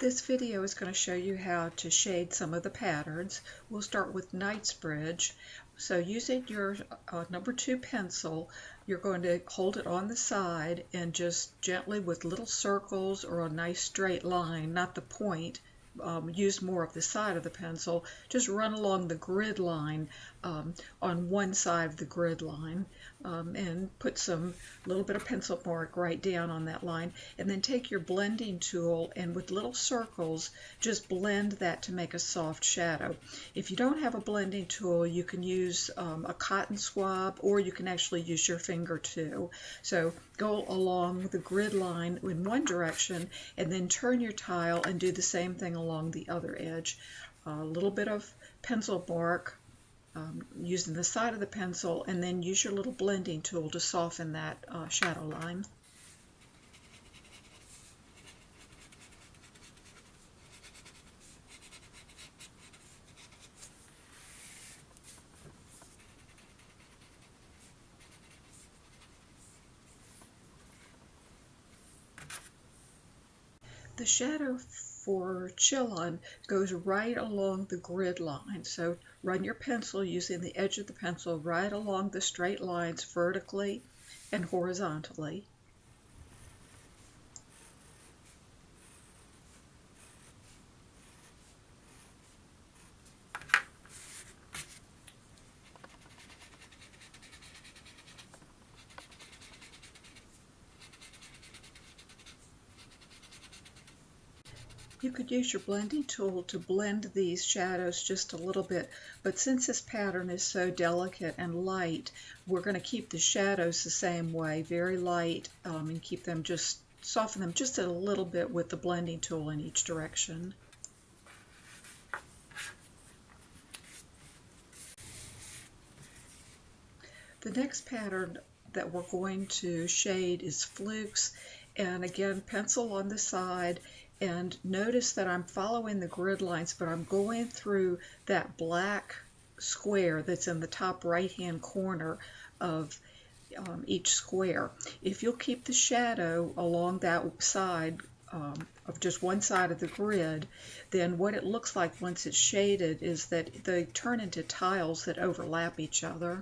This video is going to show you how to shade some of the patterns. We'll start with Knightsbridge. So using your number 2 pencil, you're going to hold it on the side and just gently with little circles or a nice straight line, not the point, use more of the side of the pencil, just run along the grid line on one side of the grid line and put some little bit of pencil mark right down on that line, and then take your blending tool and with little circles just blend that to make a soft shadow. If you don't have a blending tool, you can use a cotton swab, or you can actually use your finger too. So go along the grid line in one direction and then turn your tile and do the same thing along the other edge. A little bit of pencil mark using the side of the pencil, and then use your little blending tool to soften that shadow line. The shadow for Chillon goes right along the grid line. So run your pencil using the edge of the pencil right along the straight lines vertically and horizontally. You could use your blending tool to blend these shadows just a little bit, but since this pattern is so delicate and light, we're going to keep the shadows the same way, very light, and keep them just, soften them just a little bit with the blending tool in each direction. The next pattern that we're going to shade is Flukes, and again, pencil on the side, and notice that I'm following the grid lines, but I'm going through that black square that's in the top right hand corner of each square. If you'll keep the shadow along that side of just one side of the grid, then what it looks like once it's shaded is that they turn into tiles that overlap each other.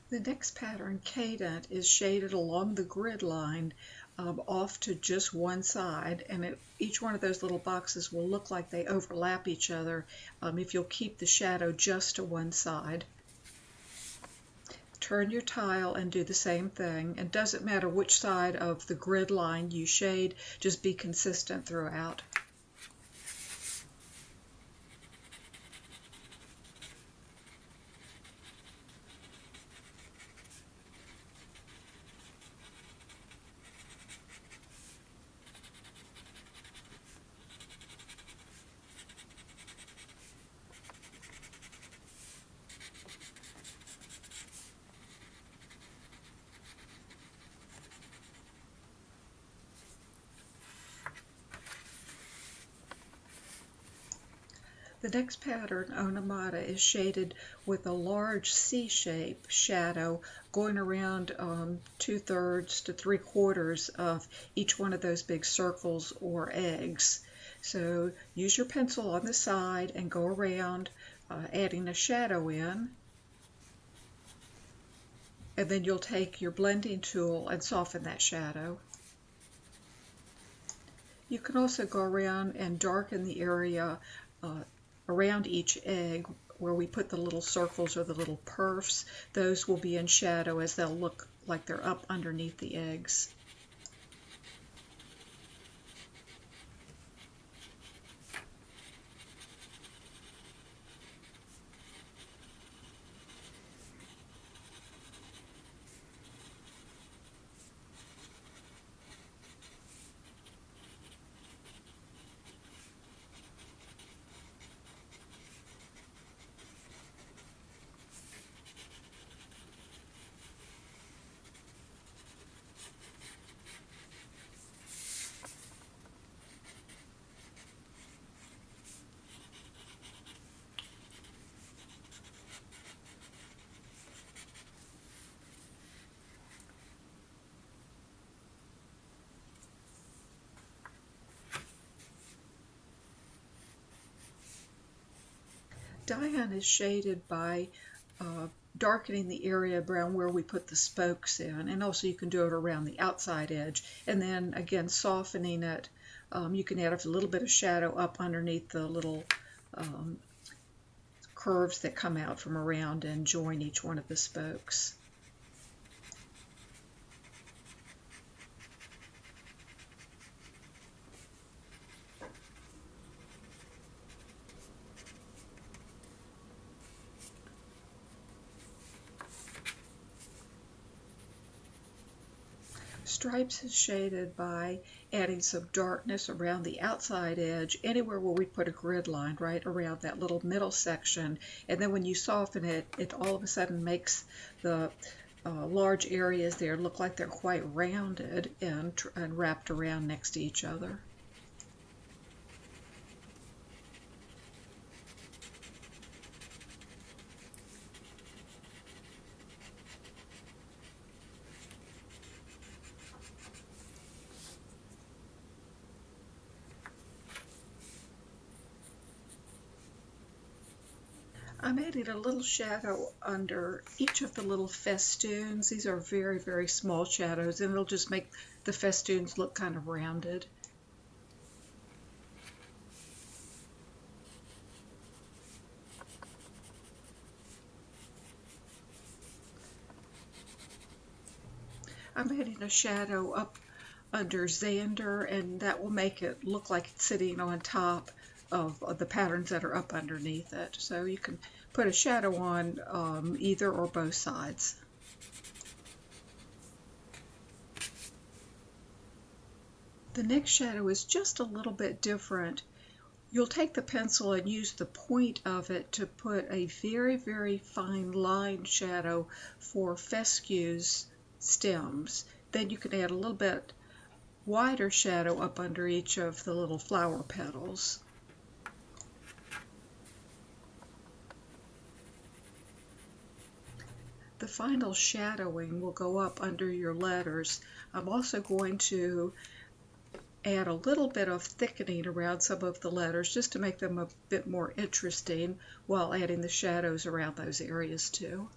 The next pattern, Cadent, is shaded along the grid line off to just one side, and each one of those little boxes will look like they overlap each other if you'll keep the shadow just to one side. Turn your tile and do the same thing. It doesn't matter which side of the grid line you shade, just be consistent throughout. The next pattern, Onomata, is shaded with a large C-shape shadow going around 2/3 to 3/4 of each one of those big circles or eggs. So use your pencil on the side and go around adding a shadow in. And then you'll take your blending tool and soften that shadow. You can also go around and darken the area around each egg where we put the little circles or the little perfs. Those will be in shadow as they'll look like they're up underneath the eggs. Diane is shaded by darkening the area around where we put the spokes in, and also you can do it around the outside edge, and then again softening it. You can add a little bit of shadow up underneath the little curves that come out from around and join each one of the spokes. Stripes is shaded by adding some darkness around the outside edge, anywhere where we put a grid line, right around that little middle section. And then when you soften it, it all of a sudden makes the large areas there look like they're quite rounded and wrapped around next to each other. I'm adding a little shadow under each of the little festoons. These are very, very small shadows, and it'll just make the festoons look kind of rounded. I'm adding a shadow up under Xander, and that will make it look like it's sitting on top of the patterns that are up underneath it. So you can put a shadow on either or both sides. The next shadow is just a little bit different. You'll take the pencil and use the point of it to put a very, very fine line shadow for fescue's stems. Then you can add a little bit wider shadow up under each of the little flower petals. The final shadowing will go up under your letters. I'm also going to add a little bit of thickening around some of the letters just to make them a bit more interesting while adding the shadows around those areas too.